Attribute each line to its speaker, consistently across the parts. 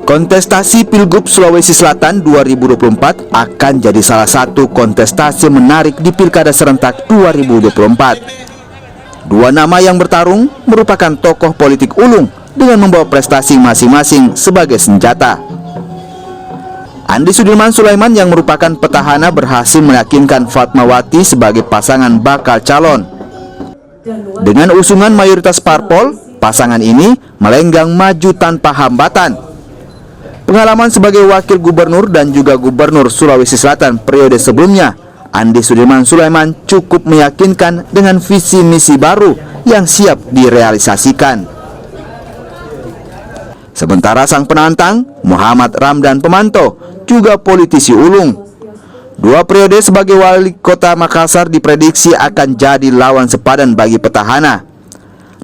Speaker 1: Kontestasi Pilgub Sulawesi Selatan 2024 akan jadi salah satu kontestasi menarik di Pilkada Serentak 2024. Dua nama yang bertarung merupakan tokoh politik ulung dengan membawa prestasi masing-masing sebagai senjata. Andi Sudirman Sulaiman yang merupakan petahana berhasil meyakinkan Fatmawati sebagai pasangan bakal calon. Dengan usungan mayoritas parpol, pasangan ini melenggang maju tanpa hambatan. Pengalaman sebagai wakil gubernur dan juga gubernur Sulawesi Selatan periode sebelumnya, Andi Sudirman Sulaiman cukup meyakinkan dengan visi misi baru yang siap direalisasikan. Sementara sang penantang, Muhammad Ramdan Pemanto, juga politisi ulung. Dua periode sebagai wali kota Makassar diprediksi akan jadi lawan sepadan bagi petahana.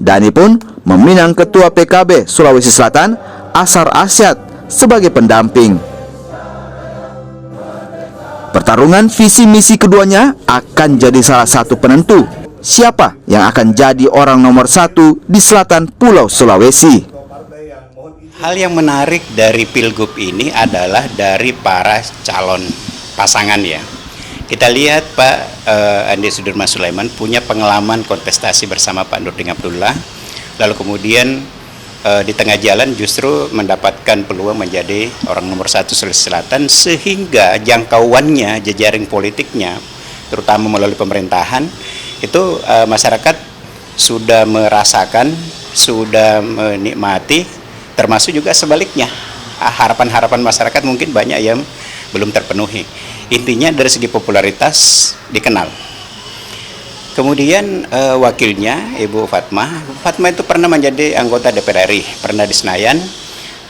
Speaker 1: Dani pun meminang ketua PKB Sulawesi Selatan, Asar Asyad, sebagai pendamping. Pertarungan visi misi keduanya akan jadi salah satu penentu siapa yang akan jadi orang nomor satu di selatan Pulau Sulawesi.
Speaker 2: Hal yang menarik dari Pilgub ini adalah dari para calon pasangan ya. Kita lihat Pak Andi Sudirman Sulaiman punya pengalaman kontestasi bersama Pak Nurdin Abdullah, lalu kemudian di tengah jalan justru mendapatkan peluang menjadi orang nomor satu Sulawesi Selatan, sehingga jangkauannya, jejaring politiknya, terutama melalui pemerintahan, itu masyarakat sudah merasakan, sudah menikmati, termasuk juga sebaliknya. Harapan-harapan masyarakat mungkin banyak yang belum terpenuhi. Intinya dari segi popularitas dikenal. Kemudian wakilnya Ibu Fatma itu pernah menjadi anggota DPR RI, pernah di Senayan,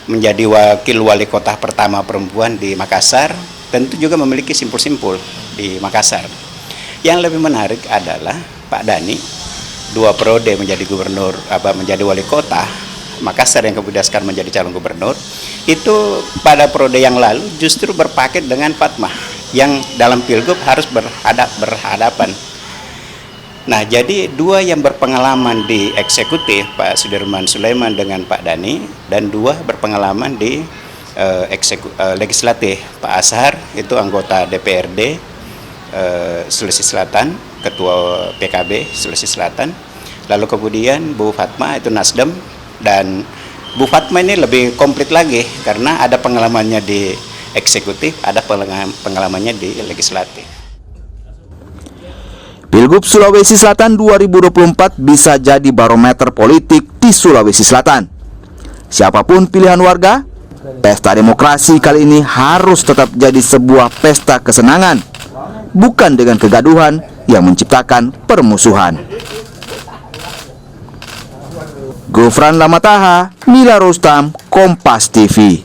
Speaker 2: menjadi wakil wali kota pertama perempuan di Makassar, tentu juga memiliki simpul-simpul di Makassar. Yang lebih menarik adalah Pak Dani, dua periode menjadi gubernur, menjadi wali kota Makassar yang kemudian sekarang menjadi calon gubernur, itu pada periode yang lalu justru berpaket dengan Fatma, yang dalam Pilgub harus berhadapan. Nah, jadi dua yang berpengalaman di eksekutif, Pak Sudirman Sulaiman dengan Pak Dani, dan dua berpengalaman di legislatif, Pak Ashar itu anggota DPRD Sulawesi Selatan, ketua PKB Sulawesi Selatan, lalu kemudian Bu Fatma itu Nasdem, dan Bu Fatma ini lebih komplit lagi karena ada pengalamannya di eksekutif, ada pengalamannya di legislatif.
Speaker 1: Pilgub Sulawesi Selatan 2024 bisa jadi barometer politik di Sulawesi Selatan. Siapapun pilihan warga, pesta demokrasi kali ini harus tetap jadi sebuah pesta kesenangan, bukan dengan kegaduhan yang menciptakan permusuhan. Gufran Lamataha, Mila Rustam, Kompas TV.